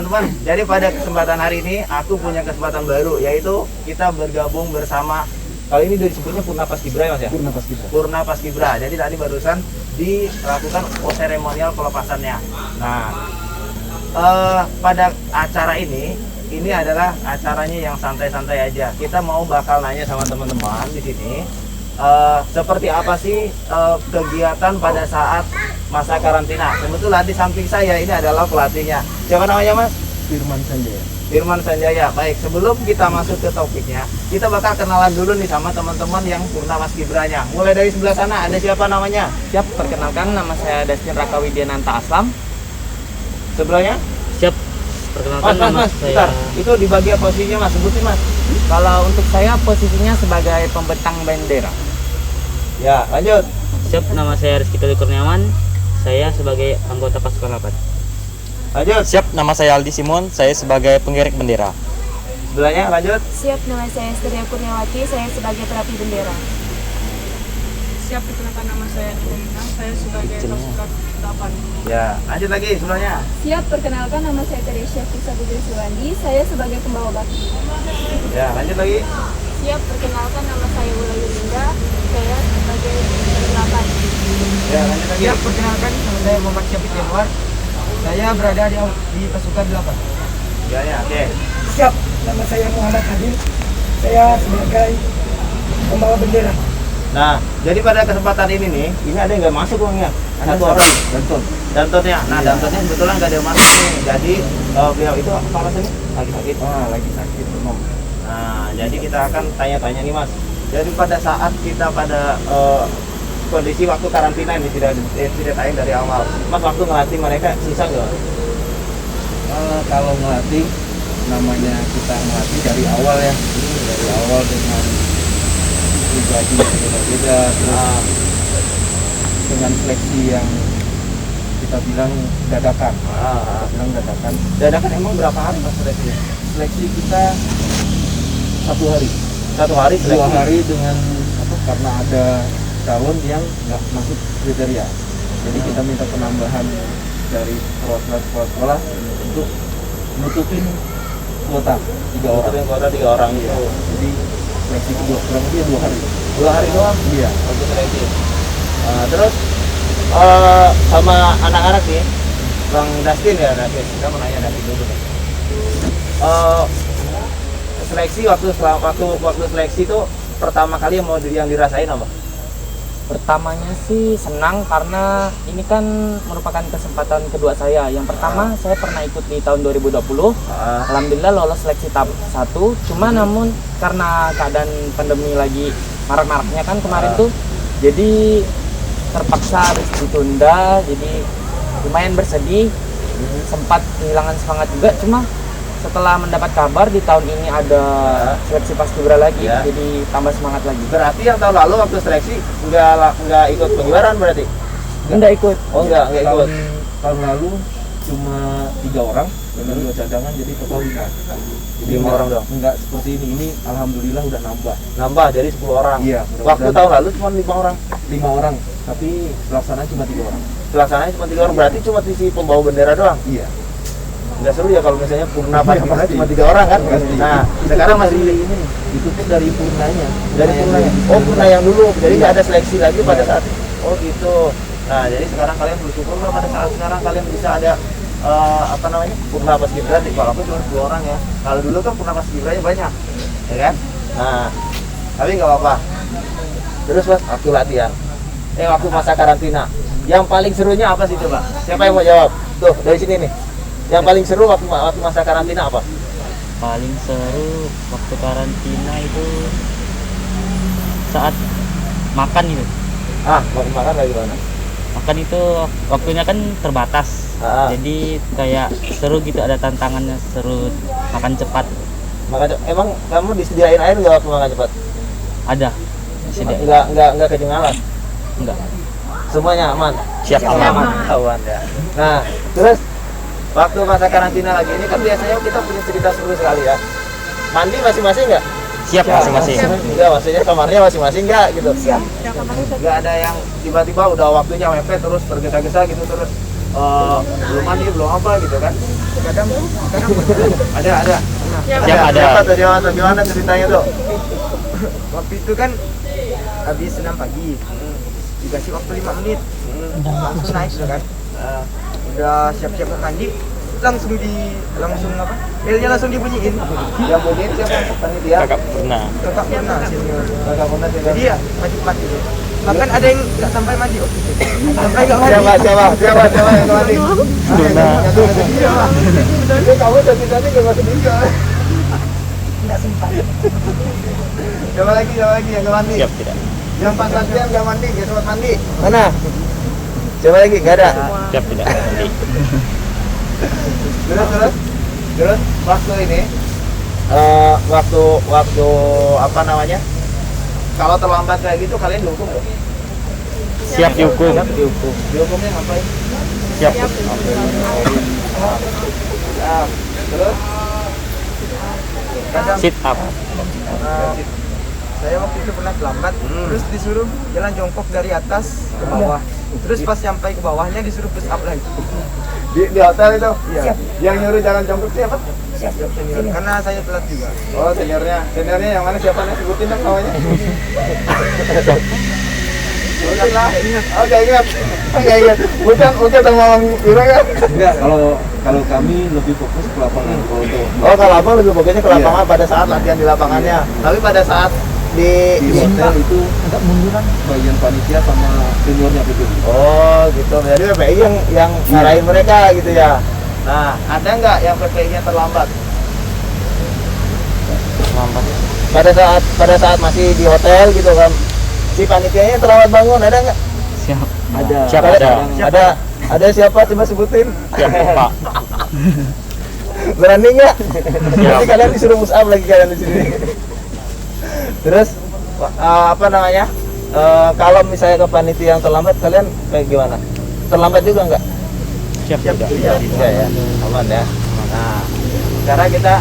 teman-teman, jadi pada kesempatan hari ini aku punya kesempatan baru, yaitu kita bergabung bersama, kali ini disebutnya Purna Paskibra ya Mas ya? Purna Paskibra. Purna Paskibra. Jadi tadi barusan dilakukan seremonial pelepasannya. Nah, pada acara ini adalah acaranya yang santai-santai aja. Kita mau bakal nanya sama teman-teman di sini, seperti apa sih kegiatan pada saat masa karantina. Kebetulan di samping saya ini adalah pelatihnya. Siapa namanya Mas? Firman Sanjaya. Firman Sanjaya. Baik, sebelum kita masuk ke topiknya, kita bakal kenalan dulu nih sama teman-teman yang Purna Paskibranya. Mulai dari sebelah sana, ada siapa namanya? Siap, perkenalkan nama saya Destin Raka Widiananta Aslam. Sebelahnya? Siap, perkenalkan nama saya. Bentar. Itu di bagian posisinya Mas, sebutin Mas. Kalau untuk saya posisinya sebagai pembentang bendera. Ya, lanjut. Siap, nama saya Rizky Tuli Kurniawan. Saya sebagai anggota pasukan 8. Lanjut. Siap, nama saya Aldi Simon, saya sebagai penggerak bendera. Sebelahnya, lanjut. Siap, nama saya Esteria Kurniawati, saya sebagai perapi bendera. Siap, perkenalkan nama saya Elina, saya sebagai pasukan 8. Ya, lanjut lagi sebelahnya. Siap, perkenalkan nama saya Teresia Fisa Putri Suwandi, saya sebagai pembawa baki. Ya, lanjut lagi. Siap, perkenalkan nama saya Wula Yulinda, saya sebagai pelapan. Ya, lanjut lagi. Siap, perkenalkan nama saya Muhammad Syafid Januar. Saya berada di pasukan 8. Ya, oke. Siap, nama saya Muhammad Hadin. Saya sebagai pembawa bendera. Nah, jadi pada kesempatan ini nih, ini ada yang nggak masuk uangnya. Ada dua orang. Dantonnya. Nah, dantonnya kebetulan nggak ada yang masuk nih. Jadi beliau itu apa rasanya? Lagi sakit. Lagi sakit. Nah, jadi kita akan tanya-tanya nih Mas. Jadi pada saat kita pada kondisi waktu karantina ini tidak tayang dari awal. Mas waktu ngelatih mereka sisa nggak? Kalau ngelatih, namanya kita ngelatih dari awal ya. Dari awal dengan pribadi yang beda-beda, terus dengan seleksi yang kita bilang dadakan. Dadakan emang berapa hari Mas seleksinya? Seleksi kita 1 hari. 1 hari seleksi? 2 hari dengan karena ada calon yang nggak masuk kriteria. Jadi kita minta penambahan dari perwakilan kepala sekolah untuk nutupin kuota 3 orang. Nutupin kuota 3 orang itu. Jadi seleksi kedua kurang lebih 2 hari. 2 hari doang? Iya. Untuk seleksi. Terus sama anak-anak nih, Bang Dustin ya, kita mau nanya Dustin dulu nih. Seleksi waktu seleksi itu pertama kali yang dirasain apa? Pertamanya sih senang karena ini kan merupakan kesempatan kedua saya. Yang pertama saya pernah ikut di tahun 2020. Alhamdulillah lolos seleksi tahap 1. Cuma namun karena keadaan pandemi lagi marak-maraknya kan kemarin tuh, jadi terpaksa harus ditunda. Jadi lumayan bersedih, sempat kehilangan semangat juga. Cuma setelah mendapat kabar di tahun ini ada seleksi Paskibra lagi, jadi tambah semangat lagi. Berarti yang tahun lalu waktu seleksi nggak ikut pengibaran berarti? Nggak ikut. Oh nggak ikut. Tahun lalu cuma 3 orang dengan 2 cadangan, jadi total 5. Jadi 5 orang dong? Enggak seperti ini alhamdulillah udah nambah. Nambah jadi 10 orang? Iya. Waktu tahun lalu cuma 5 orang? 5 orang, tapi pelaksanaan cuma 3 orang. Pelaksananya cuma 3 orang, berarti cuma sisi pembawa bendera doang? Iya. Nggak seru ya kalau misalnya Purna Paskibra cuma 3 orang kan? Pasti. Nah, sekarang masih ini, itu pun dari Purnanya. dari Purnanya? Oh, Purna yang dulu, jadi nggak ada seleksi lagi pada saat itu? Oh gitu. Nah, jadi sekarang kalian bersyukur lah pada saat sekarang kalian bisa ada Purna Paskibra, walaupun cuma 2 orang ya. Kalau dulu kan Purna Paskibranya banyak, ya kan? Nah, tapi nggak apa-apa. Terus Mas, waktu latihan, waktu masa karantina, yang paling serunya apa sih coba? Siapa yang mau jawab? Tuh, dari sini nih. Yang paling seru waktu masa karantina apa? Paling seru waktu karantina itu saat makan gitu. Waktu makan lagi mana? Makan itu waktunya kan terbatas. Jadi kayak seru gitu, ada tantangannya, seru makan cepat. Emang kamu disediain air nggak waktu makan cepat? Ada. Disediain. Nggak kejengalan? Enggak. Semuanya aman? Siap, aman. Aman ya. Nah, terus waktu masa karantina lagi ini kan biasanya kita punya cerita seru sekali ya. Mandi masing-masing nggak? Siap, masing-masing. Enggak, maksudnya kamarnya masing-masing nggak gitu? Siap, kamarnya Nggak ada yang tiba-tiba udah waktunya mepet terus tergesa-gesa gitu terus belum mandi belum apa gitu kan. Kadang Ada. Siap, ada. Siapa tuh gimana ceritanya tuh? waktu itu kan habis senam pagi, dikasih waktu 5 menit, langsung naik udah kan. Udah siap-siap mau mandi, langsung apa? Belnya langsung dibunyiin. Yang bunyi siapa? Panitia. Kakak pernah. Kakak pernah senior. Kakak pernah sih. Jadi ya mati gitu. Bahkan ada yang nggak sampai mandi waktu itu. Sampai nggak mandi. Siapa yang mandi? Dona. Itu kamu tadi nggak masuk juga. Nggak sempat. Siapa lagi yang nggak mandi? Siap tidak? Yang pas latihan nggak mandi, nggak sempat mandi. Mana? Siapa lagi? Nggak ada. Siap tidak? Nanti. Terus waktu ini waktu apa namanya? Kalau terlambat kayak gitu kalian dihukum nggak? Siap dihukum. Dihukumnya ngapain? Siap. Nah, terus Kadang Sit up. saya waktu itu pernah terlambat, terus disuruh jalan jongkok dari atas ke bawah. Terus pas sampai ke bawahnya disuruh push up lagi. di hotel itu? Iya. Yang nyuruh jalan jongkok siapa? Senior. Karena saya telat juga. Oh seniornya yang mana siapa nih sebutin dong namanya? Bukan lah. Oke ingat. Bukan sama Bang Wira kan? Enggak, kalau kami lebih fokus ke lapangan. Oh kalau abang lebih fokusnya ke lapangan pada saat latihan di lapangannya. Tapi pada saat di hotel itu agak munduran bagian panitia sama seniornya gitu. Oh gitu. Jadi PPI yang ngarahin mereka gitu ya. Nah, ada nggak yang PPI-nya terlambat? Lambat. Pada saat masih di hotel gitu kan, si panitianya terlambat bangun, ada nggak? Siap. Ada. Siap ada. Ada siapa? Coba sebutin. Siap Pak. Berani nggak? Siap. Nanti kalian disuruh push up lagi kalian di sini. Terus apa namanya? Kalau misalnya ke panitia yang terlambat, kalian kayak gimana? Terlambat juga nggak? Siap tidak? Iya ya, aman ya. Nah, sekarang kita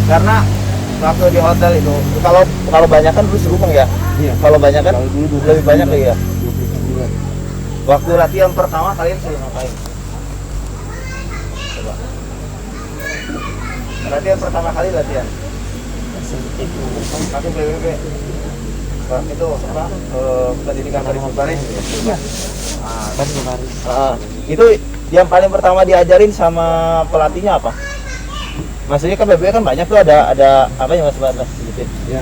karena waktu di hotel itu kalau banyak kan dulu serumeng ya. Iya. Kalau banyak kan Kalau dulu lebih banyak ya. 29. Waktu latihan pertama kalian suruh ngapain? Coba. Latihan pertama kali latihan. Pakai PBB. Itu apa? Pendidikan baris. Itu yang paling pertama diajarin sama pelatihnya apa? Maksudnya kan PBB kan banyak tuh ada apa yang Mas sebutin? Ya.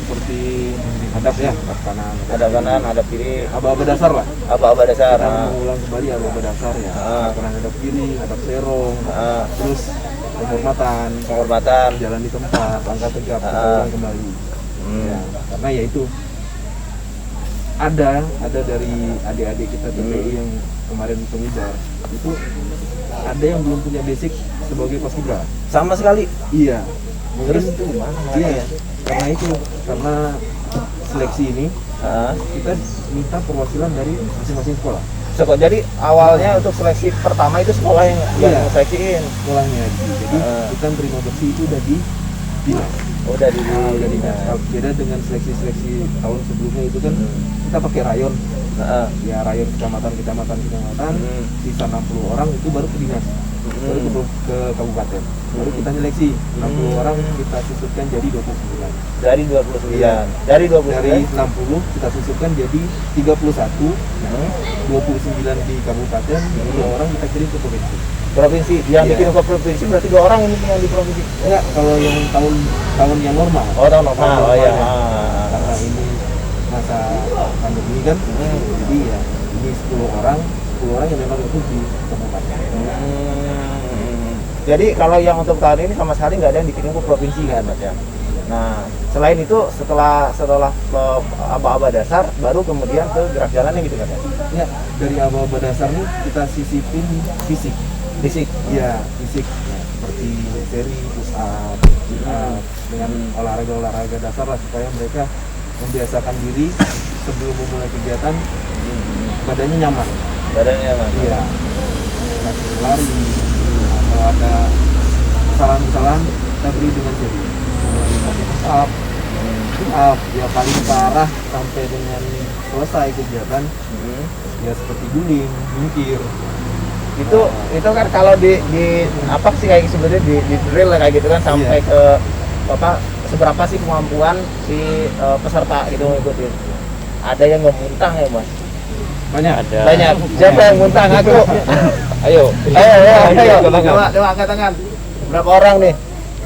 Seperti hadap ya, hadap kanan. Ada kanan, ada kiri, Aba-aba dasar lah. aba-aba dasar. Kita mengulang kembali aba-aba dasar ya. Kanan hadap kiri, hadap serong. Terus penghormatan, jalan di tempat, angkat tegap, kita ulang kembali. Ya, karena ya itu ada dari adik-adik kita TPI yang kemarin pengibar itu ada yang belum punya basic sebagai paskibra Sama sekali. iya Terus itu gimana? iya karena seleksi ini kita minta perwakilan dari masing-masing sekolah Jadi awalnya untuk seleksi pertama itu sekolah yang Iya. seleksiin. sekolahnya jadi kita terima bersih itu udah di dinas. Udah di Udah dinas. Beda dengan seleksi tahun sebelumnya itu kan kita pakai rayon ya rayon kecamatan sisa 60 orang itu baru ke dinas baru ke kabupaten baru kita seleksi 60 orang kita susutkan jadi 29 dari 29. Iya. Dari 29. dari 60 kita susutkan jadi 31 29 di kabupaten 2 orang kita kirim ke provinsi Provinsi yang Iya. dikirim ke provinsi berarti 2 orang ini yang di provinsi. enggak kalau yang tahun yang normal Oh, tahun normal. Oh iya. karena ini masa pandemi kan jadi ya ini 10 orang yang memang itu di kabupaten Jadi kalau yang untuk tahun ini sama sekali nggak ada yang dikirim ke provinsi kan Mas ya. Nah, selain itu setelah aba-aba dasar baru kemudian ke gerak jalannya gitu kan ya. ya dari aba-aba dasar nih kita sisipin fisik ya fisik ya, seperti seri push up dengan olahraga dasar lah supaya mereka membiasakan diri sebelum memulai kegiatan badannya nyaman Badannya Mas. iya kasih lari atau ada kesalahan kita beri dengan seri push up ya paling parah sampai dengan selesai kegiatan ya seperti guling, jungkir. Itu kan kalau di apa sih kayak sebenarnya di drill kayak gitu kan sampai ke apa seberapa sih kemampuan si peserta gitu ngikutin. Ada yang nggak muntah ya Mas? Banyak. Banyak. Siapa yang muntah ngaku? Ayo. Coba angkat tangan. Berapa orang nih?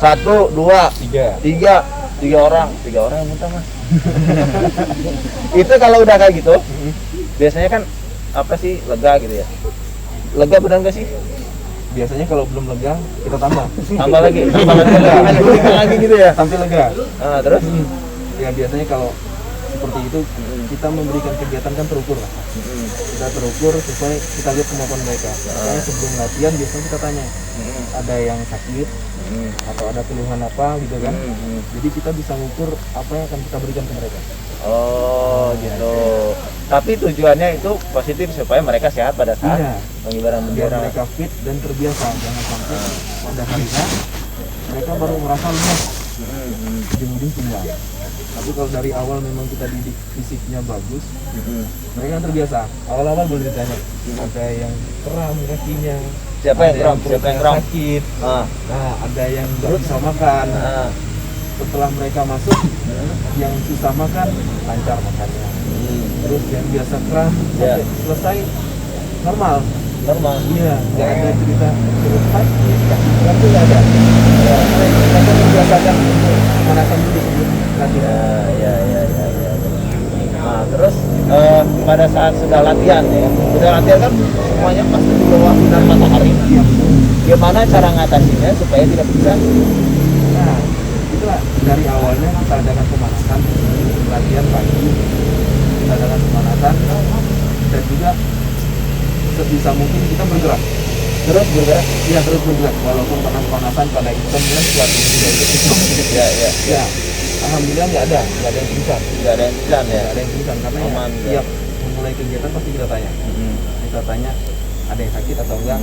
1, 2, 3 orang yang muntah Mas. Itu kalau udah kayak gitu, biasanya kan apa sih lega gitu ya? Lega benar nggak sih? Biasanya kalau belum lega kita tambah Tambah lagi gitu ya? sampai lega. Nah, terus? Ya biasanya kalau seperti itu kita memberikan kegiatan kan terukur lah. Kita terukur sesuai kita lihat kemampuan mereka. Makanya sebelum latihan biasanya kita tanya ada yang sakit atau ada keluhan apa gitu kan. Jadi kita bisa ngukur apa yang akan kita berikan ke mereka. Oh gitu. Tapi tujuannya itu positif supaya mereka sehat pada saat pengibaran Biar bendera. mereka fit dan terbiasa, jangan sampai pada hari H mereka baru merasa lemas, ujung-ujung tinggal. Tapi kalau dari awal memang kita didik fisiknya bagus, mereka kan terbiasa. Awal-awal boleh ditanya, ada yang kram kakinya, Siapa yang kram? Siapa yang kram? sakit, Ah. nah ada yang nggak bisa makan. Ah. Setelah mereka masuk, yang susah makan lancar makannya. Terus yang biasa kram Ya. sampai selesai normal. Normal. Iya, nggak ada cerita terus sakit, kaki kram tuh nggak ada. Ya, mereka membiasakan untuk pemanasan dulu sebelum latihan. Ya. Nah, terus pada saat sudah latihan ya, kan semuanya pasti di bawah sinar matahari. Gimana cara ngatasinnya supaya tidak bisa? Nah, itulah dari awalnya kita adakan pemanasan, latihan pagi, kita adakan pemanasan, dan juga sebisa mungkin kita bergerak. Terus bergerak? Iya, terus bergerak. Walaupun panas-panasan pada hitam kan pelatih juga ikut hitam. Ya, alhamdulillah nggak ada yang pingsan. Nggak ada yang bisa ya. Nggak ada yang pingsan karena ya, Aman, ya. tiap memulai kegiatan pasti kita tanya. Kita tanya ada yang sakit atau enggak,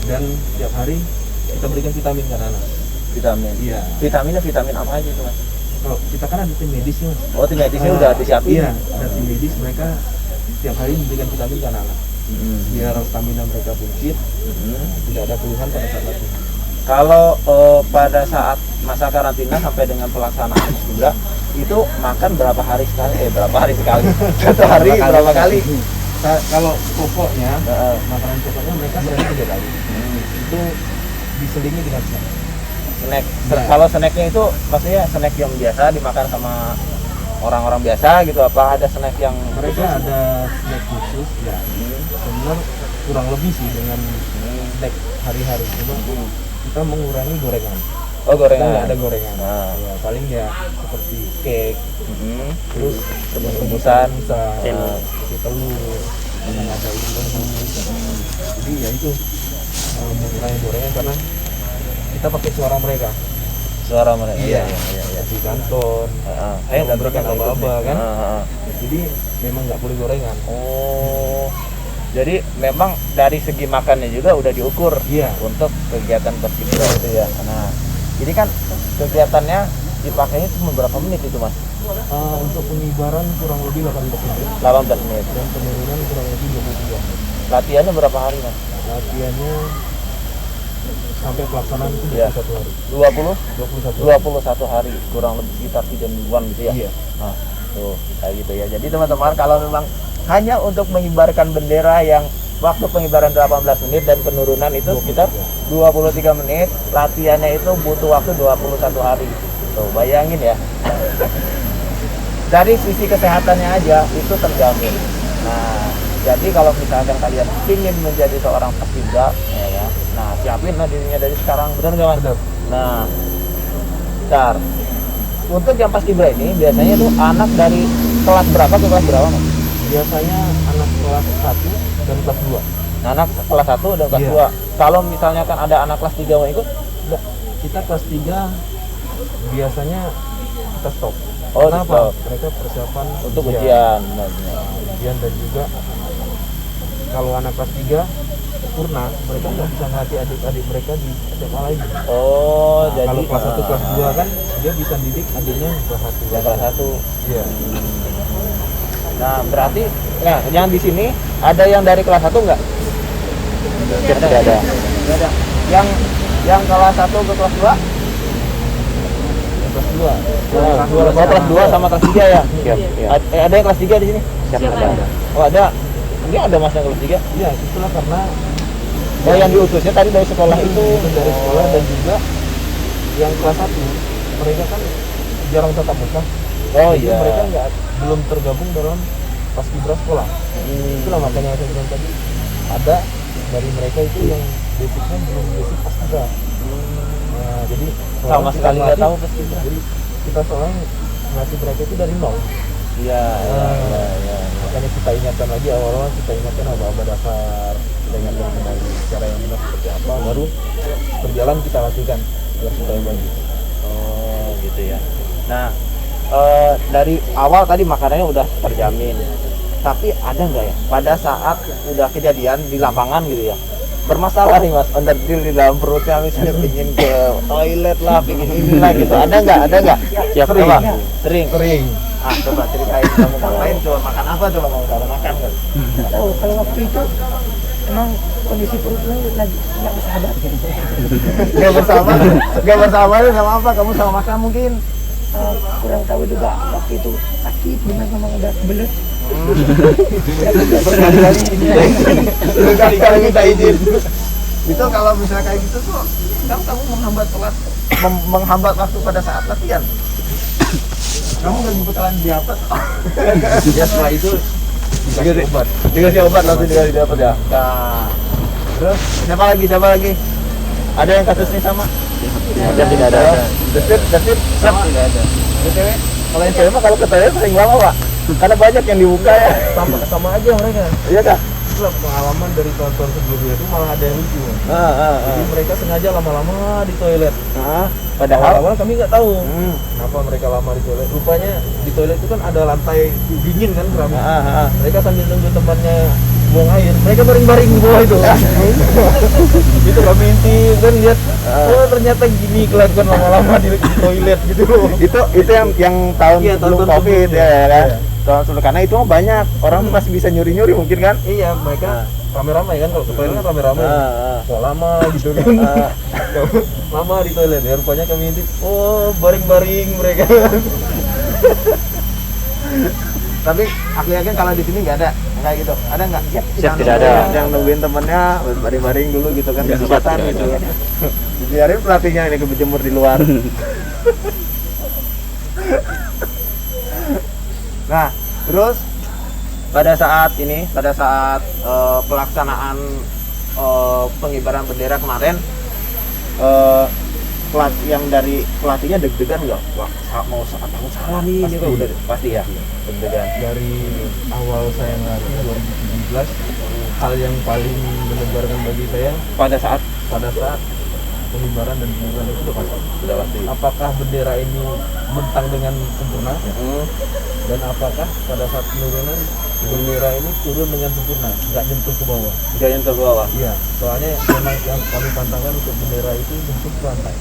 dan tiap hari kita berikan vitamin ke anak. Vitamin. Iya. Vitamin apa aja tuh Mas? Kalau kita kan ada tim medis nih, Mas. Oh, tim medisnya udah disiapin. Iya, ada tim medis, mereka tiap hari memberikan vitamin ke anak-anak biar stamina mereka pun fit, tidak ada keluhan pada saat latihan. Kalau pada saat masa karantina sampai dengan pelaksanaan juga itu makan berapa hari sekali? Satu hari berapa kali? Kalau pokoknya makanan pokoknya mereka sehari 3 kali. Itu diselingi dengan snack. Snack. Ya. Kalau snacknya itu maksudnya snack yang biasa dimakan sama orang-orang biasa gitu, apa ada snack yang Mereka ada snack khusus ya. Sebenarnya kurang lebih sih dengan snack hari-hari, cuma kita mengurangi gorengan. Oh, Kita gorengan. nggak ada gorengan. Nah. Ya, paling ya seperti cake, terus Rebus-rebusan. bisa seperti telur, yang ada itu. Jadi ya itu mengurangi gorengan karena kita pakai suara mereka. Suara mereka. Iya. Di kantor. Saya nggak memberikan ikut nih. aba-aba kan. Heeh. Jadi memang nggak boleh gorengan. Oh. Jadi memang dari segi makannya juga udah diukur Iya. untuk kegiatan paskibra itu ya. Nah, jadi kan kegiatannya dipakainya cuma berapa menit itu Mas? Untuk pengibaran kurang lebih 18 menit 18 menit. dan penurunan kurang lebih 23 menit. Latihannya berapa hari Mas? Latihannya sampai pelaksanaan itu Iya. 21 hari. 21 hari, kurang lebih sekitar 3 mingguan gitu ya. Iya. Nah, tuh kayak gitu ya. Jadi teman-teman kalau memang hanya untuk mengibarkan bendera yang waktu pengibaran 18 menit dan penurunan itu sekitar 23 menit, latihannya itu butuh waktu 21 hari. Tuh, bayangin ya. Dari sisi kesehatannya aja itu terjamin. Nah, jadi kalau misalkan kalian ingin menjadi seorang paskibra, ya kan? Nah, siapin lah dirinya dari sekarang, benar nggak Mas? Benar. Nah, bentar. Untuk yang paskibra ini biasanya tuh anak dari kelas berapa ke kelas berapa Mas? Biasanya anak kelas 1 dan kelas 2. Anak kelas 1 dan kelas Iya. 2. Kalau misalnya kan ada anak kelas 3 mau ikut, Enggak, kita kelas 3 biasanya kita stop. Oh, Kenapa? stop. Mereka persiapan untuk ujian. Benar. Ujian dan juga kalau anak kelas 3 sempurna, mereka nggak bisa ngelatih adik-adik mereka di SMA lagi. Oh, Nah, jadi kalau kelas 1 kelas 2 kan dia bisa didik adiknya kelas 1. yang kelas 1. Iya. Nah, berarti yang di sini ada yang dari kelas 1 enggak? Tidak ada. Enggak ada. Yang kelas 1 ke kelas 2? Kelas 2. Kelas 2 sama kelas 3 ya? Siap. Ya. Ada yang kelas 3 di sini? Siap ada. Oh, ada. Ini ada Mas yang kelas 3? Iya, itulah karena Oh, yang diutusnya tadi dari sekolah itu. dari sekolah dan juga yang kelas 1 mereka kan jarang tatap muka. Oh Jadi iya. mereka belum tergabung dalam paskibra sekolah. Itulah makanya saya bilang tadi ada dari mereka itu yang basicnya belum basic paskibra. Nah, jadi Sama seorang kita sekali nggak melatih- tahu paskibra. Jadi kita seorang melatih mereka itu dari nol. Iya, iya. Makanya kita ingatkan lagi awal-awal, kita ingatkan aba-aba dasar, kita ingatkan kembali cara yang benar seperti apa, baru berjalan kita lakukan biar supaya bagus. Oh, gitu ya. Nah, dari awal tadi makanannya udah terjamin. Tapi ada nggak ya pada saat udah kejadian di lapangan gitu ya, bermasalah nih Mas, onderdil di dalam perutnya misalnya pingin ke toilet lah, pingin inilah gitu, ada nggak? Siap, Sering. Pak. Sering. Coba ceritain kamu ngapain, coba makan apa, coba kamu kalau makan kan? Oh, kalau waktu itu emang kondisi perutnya lagi nggak bersahabat. Gak bersama sama apa? Kamu sama makan mungkin? Kurang tahu juga waktu itu sakit benar memang udah belet. Berkali-kali minta izin. Itu kalau misalnya kayak gitu tuh, kamu menghambat kelas, menghambat waktu pada saat latihan. Kamu nggak jemputan di apa? Ya setelah itu dikasih obat. Dikasih obat langsung dikasih dapat ya. Nah, terus siapa lagi? Ada yang kasus ini sama? Tidak ada. Desip, Sama tidak ada. BTW, kalau yang cewek mah kalau ke toilet sering lama Pak, karena banyak yang dibuka ya. Sama aja mereka. Iya kak? Itulah pengalaman dari tahun-tahun sebelumnya itu malah ada yang lucu. Jadi mereka sengaja lama-lama di toilet. Padahal, Awal-awal kami nggak tahu kenapa mereka lama di toilet. Rupanya di toilet itu kan ada lantai dingin kan keramik. Mereka sambil nunggu temannya buang air, mereka baring-baring di bawah itu. Itu kami intip kan lihat, oh ternyata gini kelakuan lama-lama di toilet gitu. itu yang tahun Iya, sebelum tahun-tahun COVID sebelumnya. ya kan? Iya. Tahun sebelum, karena itu mah banyak orang masih bisa nyuri-nyuri mungkin kan? Iya, mereka rame-rame kan, kalau ke toilet kan rame-rame. Kok lama gitu kan. Lama di toilet ya, rupanya kami intip, oh baring-baring mereka. Tapi aku yakin kalau di sini nggak ada kayak gitu. Ada nggak? Siap, tidak ada. Yang nungguin temennya baring-baring dulu gitu kan, Siap, kesempatan tidak gitu ada. kan. Biarin pelatihnya ini berjemur di luar. Nah, terus pada saat pelaksanaan pengibaran bendera kemarin, yang dari pelatihnya deg-degan nggak? Wah, mau salah nih, ini udah pasti ya deg-degan. Dari awal saya ngelatih 2017, hal yang paling menegangkan bagi saya Pada saat pengibaran dan penurunan itu sudah pasti. apakah bendera ini bentang dengan sempurna dan apakah pada saat penurunan bendera ini turun dengan sempurna, nggak nyentuh ke bawah. Jangan ke bawah. Iya, soalnya memang yang kami pantangkan untuk bendera itu nyentuh ke lantai.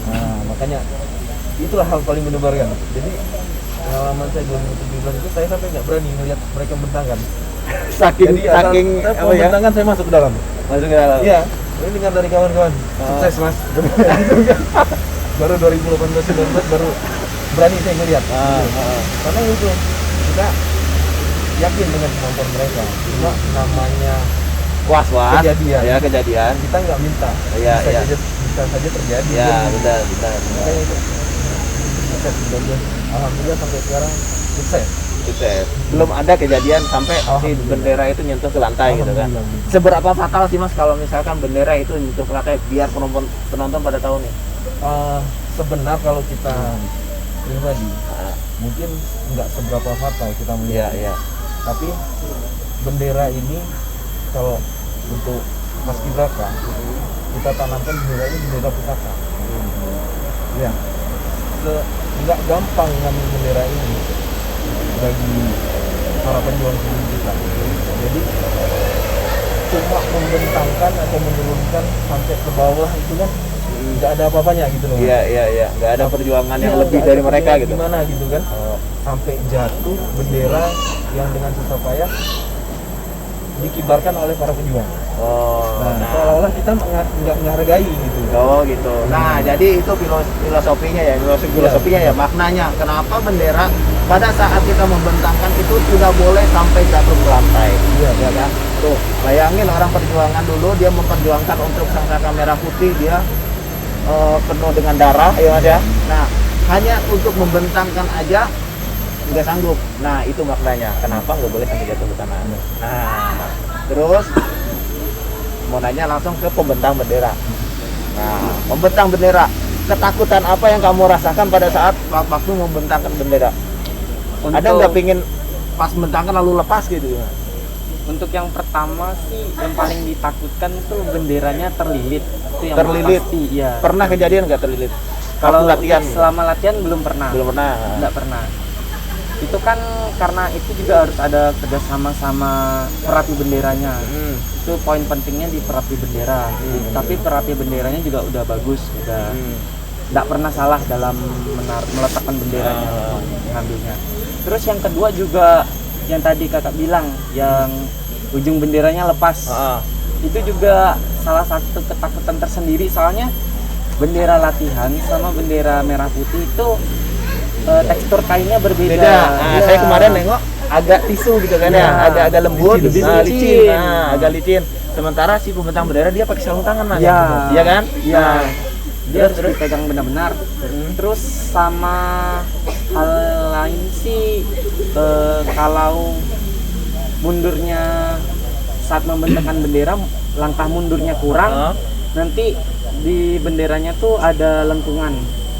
Nah, makanya itulah hal paling mendebarkan. Jadi pengalaman saya 2017 itu saya sampai nggak berani melihat mereka bentangkan. Saking apa ya? Pembentangan saya masuk ke dalam. Masuk ke dalam. Iya, ini dengar dari kawan-kawan. Sukses mas. Baru 2018-19 baru berani saya ngeliat. Karena itu kita yakin dengan kemampuan mereka. Cuma namanya Was-was. Kejadian. Ya, kejadian. kita nggak minta. Iya, iya. Bisa saja terjadi. Ya, benar. Makanya itu sukses 19. Alhamdulillah sampai sekarang sukses. Sukses. Belum ada kejadian sampai si Alhamdulillah. bendera itu nyentuh ke lantai gitu kan. Alhamdulillah. Seberapa fatal sih Mas kalau misalkan bendera itu nyentuh ke lantai biar penonton pada tahu nih? Sebenarnya kalau kita pribadi mungkin nggak seberapa fatal kita melihat. Iya. Tapi bendera ini kalau untuk paskibraka kita tanamkan bendera ini bendera pusaka. Ya, nggak gampang ngambil bendera ini bagi para pejuang sebelum kita. Jadi cuma membentangkan atau menurunkan sampai ke bawah itu kan nggak ada apa-apanya gitu loh. Iya, nggak ada perjuangan yang Iya, lebih nggak dari ada mereka perjuangan gitu. Gimana gitu kan? Sampai jatuh bendera yang dengan susah payah dikibarkan oleh para pejuang. Nah, seolah-olah kita nggak menghargai gitu. Oh gitu. Nah, jadi itu filosofinya ya, filosofinya ya, maknanya. Kenapa bendera pada saat kita membentangkan itu tidak boleh sampai jatuh ke lantai. Iya, Ya kan? Tuh, bayangin orang perjuangan dulu dia memperjuangkan untuk Sangsaka Merah Putih, dia penuh dengan darah, ya Mas ya. Nah, hanya untuk membentangkan aja nggak sanggup. Nah, itu maknanya. Kenapa nggak boleh sampai jatuh ke tanah? Nah, terus mau nanya langsung ke pembentang bendera. Nah, pembentang bendera, ketakutan apa yang kamu rasakan pada saat waktu membentangkan bendera? Ada nggak pingin pas membentangkan lalu lepas gitu? Untuk yang pertama sih yang paling ditakutkan tuh benderanya terlilit. Itu yang Terlilit? pasti, ya. Pernah kejadian nggak terlilit? Kalau Waktu latihan? selama latihan belum pernah. Belum pernah. Nggak pernah. Itu kan karena itu juga harus ada kerjasama sama perapi benderanya. Itu poin pentingnya di perapi bendera. Tapi perapi benderanya juga udah bagus, udah nggak pernah salah dalam meletakkan benderanya, mengambilnya. Terus yang kedua juga yang tadi kakak bilang, yang ujung benderanya lepas. Itu juga salah satu ketakutan tersendiri, soalnya bendera latihan sama bendera merah putih itu tekstur kainnya berbeda. Nah, saya kemarin nengok agak tisu gitu kan ya, agak lembut, licin. licin. Nah, agak licin. Sementara si pembentang bendera dia pakai sarung tangan Mas. Iya kan? Iya. Nah, Dia harus dipegang benar-benar. Terus sama hal lain sih, kalau mundurnya saat membentangkan bendera, langkah mundurnya kurang, nanti di benderanya tuh ada lengkungan.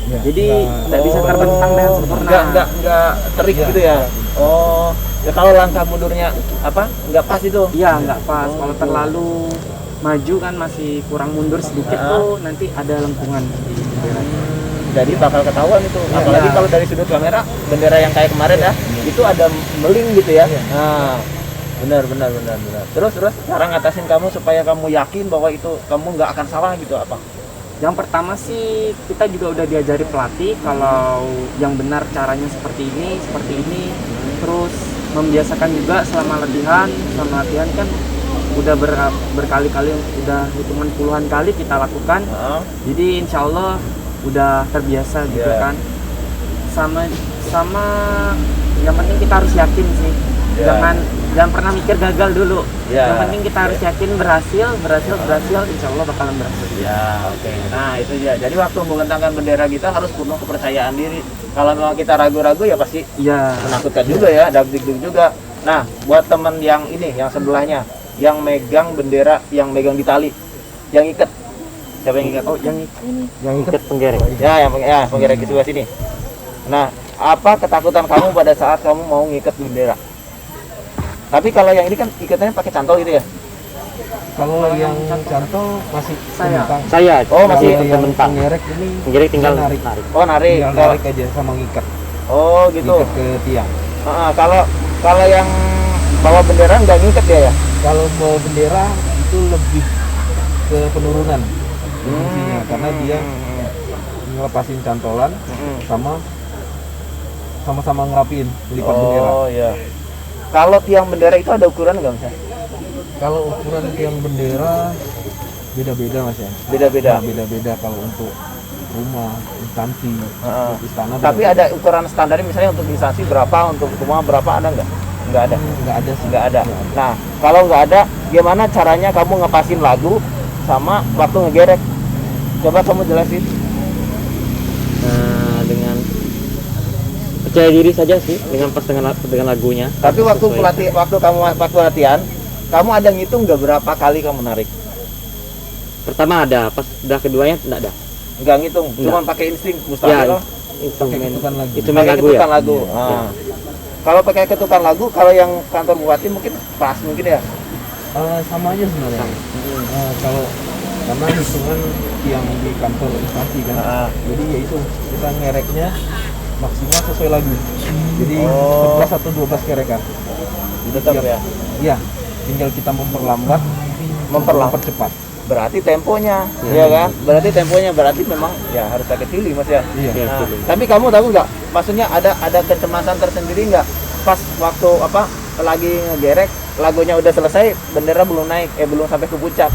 Jadi tidak bisa terbentang dengan sempurna. Nggak terik gitu ya. Oh, ya kalau langkah mundurnya apa? Nggak pas itu. Iya, nggak pas. Kalau terlalu maju kan masih kurang mundur sedikit tuh nanti ada lengkungan di benderanya. Jadi bakal ketahuan itu. Apalagi kalau dari sudut kamera bendera yang kayak kemarin ya, itu ada meling gitu ya. Nah, benar. Terus cara ngatasin kamu supaya kamu yakin bahwa itu kamu nggak akan salah gitu apa? Yang pertama sih kita juga udah diajari pelatih kalau yang benar caranya seperti ini. Terus membiasakan juga selama latihan kan udah berkali-kali, udah hitungan puluhan kali kita lakukan. Jadi insya Allah udah terbiasa juga kan. Sama yang penting kita harus yakin sih. Jangan pernah mikir gagal dulu. Yang penting kita harus yakin berhasil, insya Allah bakalan berhasil. Ya, oke. Nah, itu dia. Jadi waktu membentangkan bendera kita harus penuh kepercayaan diri. Kalau memang kita ragu-ragu ya pasti menakutkan juga ya, dagdikduk juga. Nah, buat teman yang ini, yang sebelahnya, yang megang bendera, yang megang di tali, yang ikat. Siapa yang ikat? Oh, yang Ikat penggerek. Ya, yang penggerek di sebelah sini. Nah, apa ketakutan kamu pada saat kamu mau ngikat bendera? Tapi kalau yang ini kan ikatannya pakai cantol gitu ya? Kalau yang cantol masih pembentang. Saya. Oh, masih yang pembentang. pengerek ini Penggerek tinggal narik. Oh, narik. Tinggal narik aja sama ngikat. Oh, gitu. Ngikat ke tiang. Kalau yang bawa bendera nggak ngikat ya? Kalau bawa bendera itu lebih ke penurunan fungsinya, karena dia ngelepasin cantolan sama-sama ngerapin lipat bendera. Oh iya. Kalau tiang bendera itu ada ukuran nggak Mas? Kalau ukuran tiang bendera beda-beda Mas ya. Beda-beda. Beda-beda kalau untuk rumah, instansi, untuk istana. Tapi ada ukuran standar misalnya untuk instansi berapa, untuk rumah berapa, ada nggak? Nggak ada. Nggak ada sih. Nggak ada. Nah, kalau nggak ada, gimana caranya kamu ngepasin lagu sama waktu ngegerek? Coba kamu jelasin. Nah, dengan percaya diri saja sih, dengan pas dengan lagunya. Tapi waktu waktu latihan, kamu ada ngitung nggak berapa kali kamu narik? Pertama ada, pas udah keduanya tidak ada. Nggak ngitung, cuma pakai insting mustahil. Pakai ketukan lagu. Instrumen Pakai lagu ya. ketukan lagu. Ah. Kalau pakai ketukan lagu, kalau yang kantor bupati mungkin pas mungkin ya. Sama aja sebenarnya. Kalau karena hitungan yang di kantor instansi kan, jadi ya itu kita ngereknya maksimal sesuai lagu. Jadi 11 atau 12 kerekan. Tetap ya. Iya, tinggal kita memperlambat, mempercepat. berarti temponya, ya kan? Berarti temponya berarti memang ya harus pakai feeling Mas ya. Iya. Nah, tapi kamu tahu nggak? Maksudnya ada kecemasan tersendiri nggak? Pas waktu lagi ngegerek, lagunya udah selesai, bendera belum naik, belum sampai ke puncak.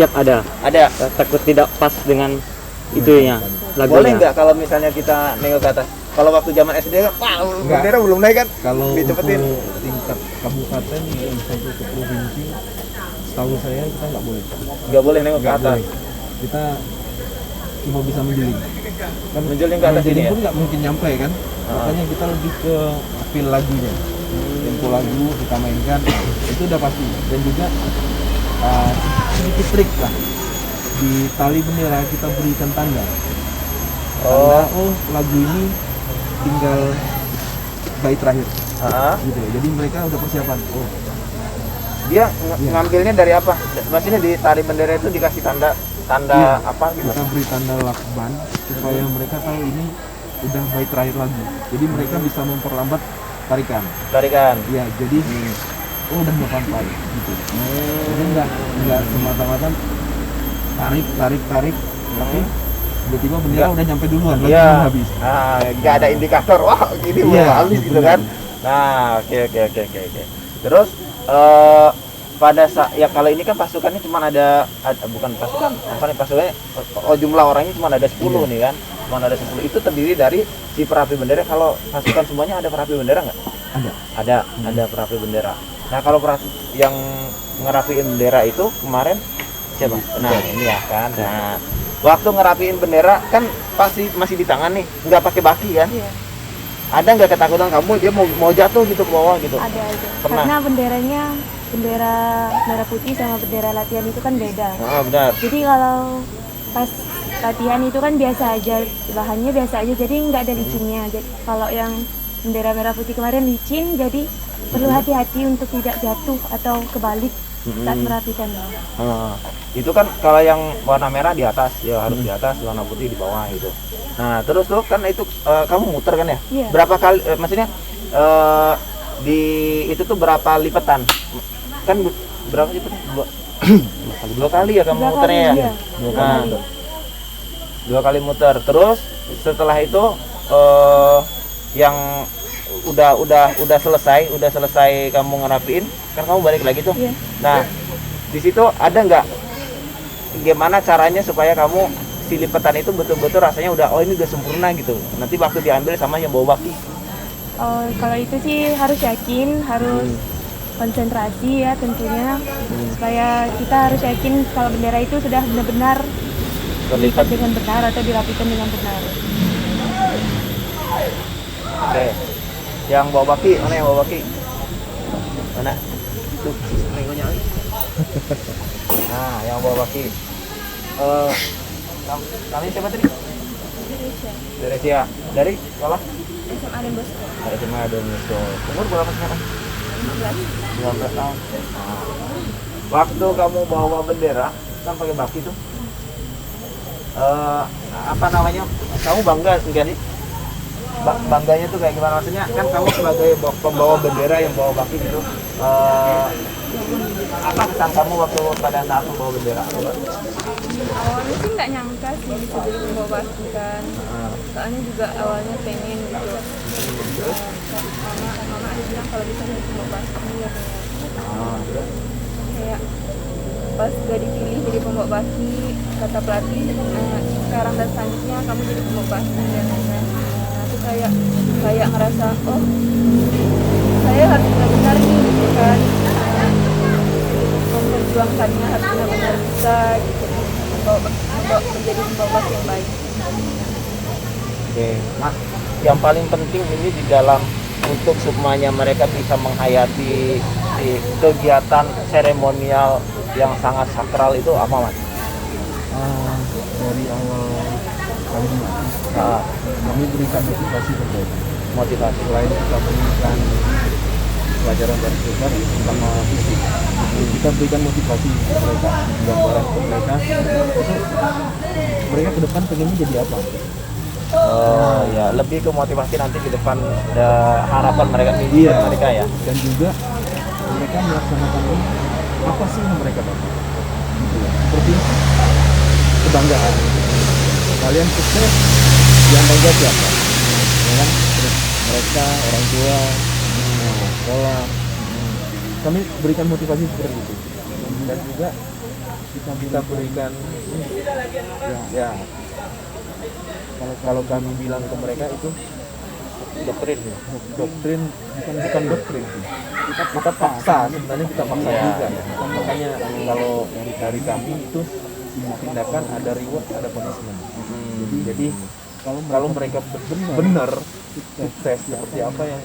Siap ada. Ada. Takut tidak pas dengan itunya lagunya. Boleh nggak kalau misalnya kita nengok ke atas? Kalau waktu zaman SD kan, wah bendera belum naik kan? Kalau Dicepetin. untuk tingkat kabupaten sampai ke provinsi, setahu saya kita nggak boleh. Nggak boleh nengok ke Nggak atas. boleh. Kita cuma bisa menjeling. Kan Menjeling ke atas ini menjeling ya? pun nggak mungkin nyampe kan. Makanya kita lebih ke feel lagunya. Tempo lagu kita mainkan itu udah pasti. Dan juga sedikit trik lah. Di tali bendera kita berikan tanda. Oh lagu ini tinggal bait terakhir gitu. Jadi mereka udah persiapan. Oh Dia ngambilnya dari apa? Maksudnya di tali bendera itu dikasih tanda iya, apa gitu? kita beri tanda lakban supaya mereka tahu ini udah bait terakhir lagu. Jadi mereka bisa memperlambat tarikan. Tarikan. Iya, jadi oh udah mau sampai gitu. Jadi enggak semata-mata tarik, tapi tiba-tiba bendera udah nyampe duluan, lagu Iya. belum habis. Nah, nggak ada indikator. Wah, ini belum Iya, habis gitu benar. kan? Nah, oke. Terus pada saat ya kalau ini kan pasukannya cuma ada bukan pasukan, apa nih pasukannya? Jumlah orangnya cuma ada 10 nih kan? Cuma ada 10. Itu terdiri dari si perapi bendera. Kalau pasukan semuanya ada perapi bendera nggak? Ada perapi bendera. Nah, kalau yang ngerapiin bendera itu kemarin siapa? Nah, ini ya kan. Nah, waktu ngerapiin bendera kan pasti masih di tangan nih, nggak pakai baki kan? Iya, Ada nggak ketakutan kamu dia mau jatuh gitu ke bawah gitu? ada aja. Pernah? Karena benderanya bendera merah putih sama bendera latihan itu kan beda. Benar. Jadi kalau pas latihan itu kan biasa aja, bahannya biasa aja, jadi nggak ada licinnya. Jadi kalau yang bendera merah putih kemarin licin, jadi perlu hati-hati untuk tidak jatuh atau kebalik saat merapikannya. Itu kan kalau yang warna merah di atas, ya harus di atas, warna putih di bawah gitu. Nah, terus tuh kan itu kamu muter kan ya? Iya. Berapa kali maksudnya di itu tuh berapa lipatan? Kan berapa lipatan? Dua kali ya kamu Dua muternya kali, ya? iya. Nah, dua kali muter. Terus setelah itu yang udah selesai kamu ngerapiin, kan kamu balik lagi tuh. Iya. Nah, di situ ada nggak gimana caranya supaya kamu si lipatan itu betul-betul rasanya udah ini udah sempurna gitu. Nanti waktu diambil sama yang bawa baki. Kalau itu sih harus yakin, harus konsentrasi ya tentunya, supaya kita harus yakin kalau bendera itu sudah benar-benar dilipat dengan benar atau dirapikan dengan benar. Oke. Yang bawa baki, mana yang bawa baki? Mana? Tuh, nengonya. Nah, yang bawa baki. Kalian siapa tadi? Dari Sia. Dari sekolah? SMA dan Bosco. Dari SMA dan Bosco. Umur berapa sekarang? 15 tahun. Nah, waktu kamu bawa bendera, kan pakai baki tuh. Apa namanya? Kamu bangga enggak sih? Bangganya tuh kayak gimana, maksudnya kan kamu sebagai pembawa bendera yang bawa baki gitu, apa kesan kamu waktu pada saat membawa bendera? Awalnya sih nggak nyangka sih bisa jadi pembawa baki kan. Soalnya juga awalnya pengen gitu. Mama ada bilang kalau bisa jadi pembawa baki ya. Kayak pas gak dipilih jadi pembawa baki, kata pelatih sekarang dan selanjutnya kamu jadi pembawa baki dan lain-lain. Kayak ngerasa saya harus benar-benar nih gitu kan, memperjuangkannya harus benar-benar bisa gitu, menjadi pembawa baki yang baik. Oke, Mas, yang paling penting ini di dalam untuk semuanya mereka bisa menghayati di kegiatan seremonial yang sangat sakral itu apa, Mas? Dari awal kami berikan motivasi terbaik. Motivasi Selain kita berikan pelajaran dari besar sama fisik, kita berikan motivasi ke mereka, gambaran ke mereka. Mereka ke depan pengennya jadi apa? Ya lebih ke motivasi nanti ke depan, harapan mereka, mimpi mereka ya. Dan juga mereka melaksanakan ini, apa sih yang mereka dapat? Gitu ya. Seperti kebanggaan. Kalian sukses, yang bangga siapa? Ya kan? Terus mereka, orang tua, sekolah. Kami berikan motivasi seperti itu. Dan juga kita berikan ya kalau kami bilang ke mereka itu doktrin bukan doktrin sih. Kita paksa, sebenarnya kita paksa juga. Makanya kalau dari kami itu tindakan ada reward, ada punishment. Jadi kalau mereka benar sukses seperti apa yang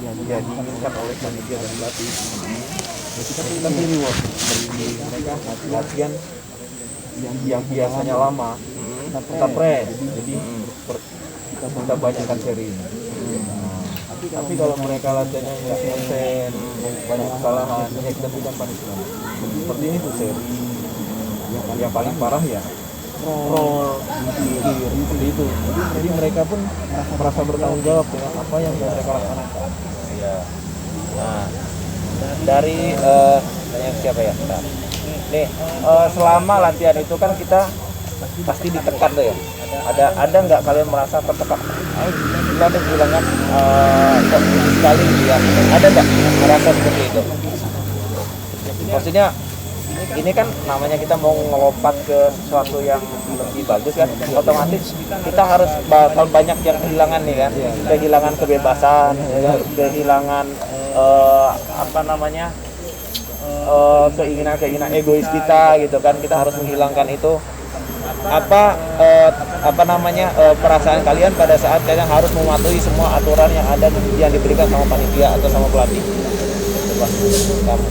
diinginkan oleh panitia dan pelatih, kita beri reward. Beri mereka latihan yang biasanya lama kita press, jadi kita banyakkan seri. Tapi kalau mereka latihannya nggak konsen, banyak kesalahan, ya kita berikan punishment. Seperti ini tuh seri. Yang paling parah ya roll, seperti itu. Jadi mereka pun merasa bertanggung jawab dengan apa yang mereka laksanakan. Iya. Nah, dari yang siapa ya? Nah, nih selama latihan itu kan kita pasti ditekan tuh ya. Ada nggak kalian merasa tertekan? Kita ada kehilangan kok sekali gitu ya. Ada nggak merasa seperti itu? Maksudnya ini kan namanya kita mau ngelompat ke sesuatu yang lebih bagus kan, otomatis kita harus bakal banyak yang kehilangan nih kan, kehilangan kebebasan, kehilangan keinginan egois kita gitu kan, kita harus menghilangkan itu. Perasaan kalian pada saat kalian harus mematuhi semua aturan yang ada yang diberikan sama panitia atau sama pelatih? Coba kamu.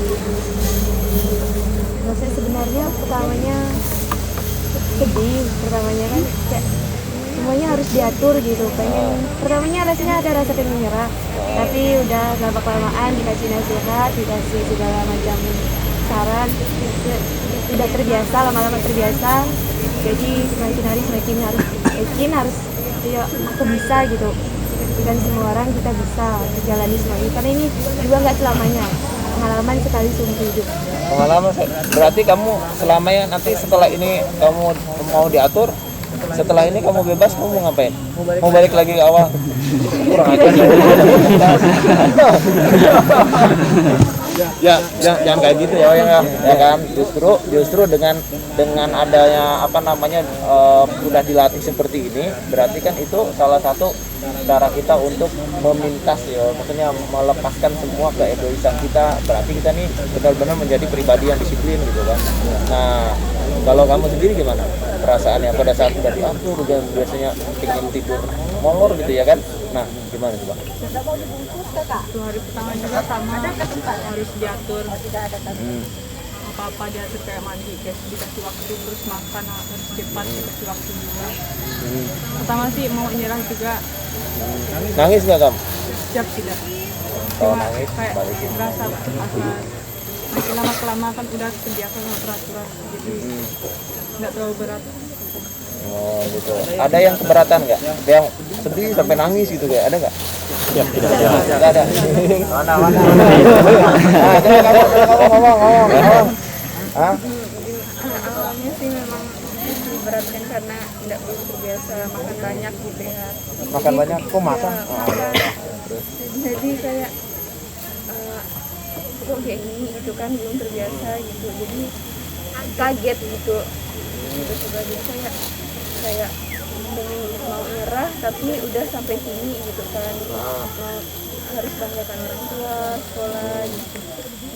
Saya sebenarnya pertamanya sedih, pertamanya kan kayak semuanya harus diatur gitu, pertamanya rasanya ada rasa pengen menyerah, tapi udah lama kelamaan dikasih nasihat, dikasih segala macam saran, udah terbiasa, lama-lama terbiasa, jadi semakin hari semakin harus yakin, harus ya aku bisa gitu, dan semua orang kita bisa menjalani semua ini, karena ini juga nggak selamanya, pengalaman sekali seumur hidup. Pengalaman berarti kamu selamanya nanti setelah ini kamu mau diatur, setelah ini kamu bebas, kamu mau ngapain? Mau balik lagi ke awal? Kurang ajar ya. Jangan kayak gitu ya kan. Justru dengan adanya udah dilatih seperti ini, berarti kan itu salah satu cara kita untuk memintas ya, maksudnya melepaskan semua keegoisan kita. Berarti kita nih benar-benar menjadi pribadi yang disiplin gitu kan. Nah, kalau kamu sendiri gimana perasaannya pada saat udah diatur, udah biasanya ingin tidur molor gitu ya kan? Nah, gimana coba? Itu hari pertama juga sama, harus diatur. Apa-apa diatur, kayak mandi, dikasih waktu, terus makan harus cepat, dikasih waktu juga. Pertama sih mau nyerah juga. Nangis nggak kamu? Siap tidak. Kalau Cuma nangis kayak balikin. rasa masih lama-kelamaan kan udah terbiasa sama peraturan, jadi nggak terlalu berat. Oh gitu. Ada yang keberatan nggak? Yang sedih sampai nangis gitu kayak ada nggak? Nggak ada. Mana? Nah, coba kamu ngomong. Hah? Awalnya sih memang diberatkan karena tidak belum terbiasa makan banyak gitu ya. Makan banyak? Kok makan? Jadi kayak kok kayak gini gitu kan, belum terbiasa gitu, jadi kaget gitu. Terus sebagainya kayak mau nyerah tapi udah sampai sini gitu kan, harus banggakan orang tua, sekolah gitu.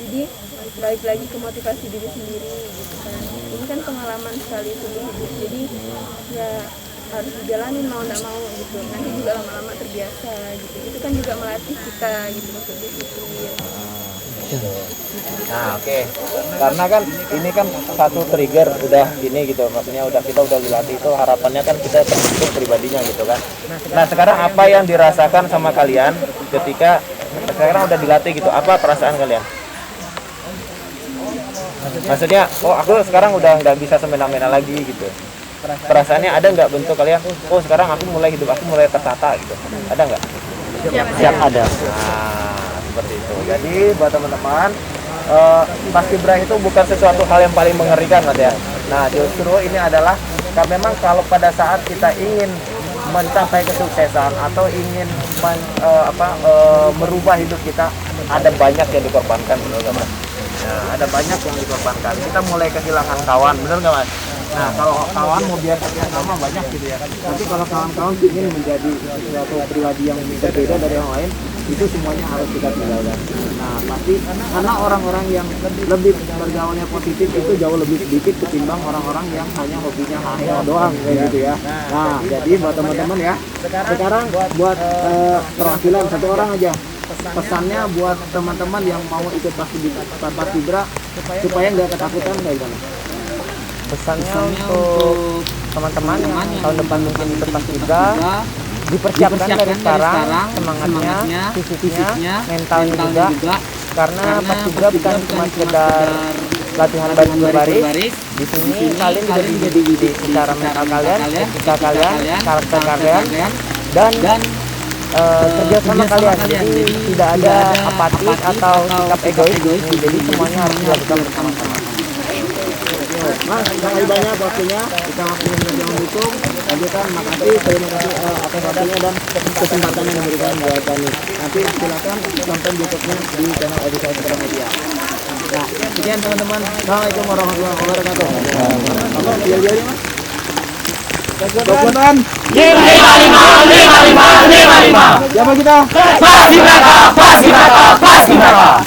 Jadi balik lagi ke motivasi diri sendiri gitu kan. Ini kan pengalaman sekali seumur hidup, jadi ya harus dijalanin mau nggak mau gitu. Nanti juga lama-lama terbiasa gitu. Itu kan juga melatih kita gitu untuk disiplin. Nah, oke. Karena kan ini kan satu trigger udah gini gitu, maksudnya kita udah dilatih, itu harapannya kan kita terbentuk pribadinya gitu kan. Nah, sekarang apa yang dirasakan sama kalian ketika sekarang udah dilatih gitu? Apa perasaan kalian? Maksudnya, oh aku sekarang udah nggak bisa semena-mena lagi gitu. Perasaannya ada nggak bentuk kalian? Oh sekarang aku mulai hidup aku mulai tertata gitu. Ada nggak? Siap ada. Nah, seperti itu. Jadi buat teman-teman, paskibra itu bukan sesuatu hal yang paling mengerikan, Mas ya. Nah, justru ini adalah memang kalau pada saat kita ingin mencapai kesuksesan atau ingin merubah hidup kita, ada banyak yang dikorbankan, benar nggak Mas? Nah, ada banyak yang dikorbankan. Kita mulai kehilangan kawan, benar nggak Mas? Nah, kalau kawan mau biar sama banyak gitu ya kan. Tapi kalau kawan-kawan ingin menjadi suatu pribadi yang berbeda dari yang lain, itu semuanya harus kita tinggalkan. Nah, pasti karena orang-orang yang lebih bergaulnya positif itu jauh lebih sedikit ketimbang orang-orang yang hanya hobinya hanya doang kayak gitu ya. Nah, jadi buat teman-teman ya, sekarang buat perwakilan satu orang aja. Pesannya buat teman-teman yang mau ikut Paskibra supaya nggak ketakutan kayak gimana? Pesannya untuk teman-teman yang tahun depan mungkin ikut Paskibra, dipersiapkan dari sekarang semangatnya, fisiknya, mentalnya juga, karena Paskibra bukan cuma sekedar latihan berbaris. Di sini kalian juga dididik secara mental kalian, etika kalian, karakter kalian, dan kerja sama kalian. Jadi tidak ada apatis atau sikap egois. Jadi semuanya harus dilakukan bersama-sama. Mas, terima kasih banyak waktunya. Kita waktunya sudah mendukung. Lanjutkan, makasih. Terima kasih atas waktunya dan kesempatan yang diberikan buat kami. Nanti silakan tonton YouTube-nya di channel Edisa Putra Media. Nah, sekian teman-teman. Assalamualaikum warahmatullahi wabarakatuh. Apa biar-biar Mas? Teman-teman. 55. Siapa kita? Paskibra.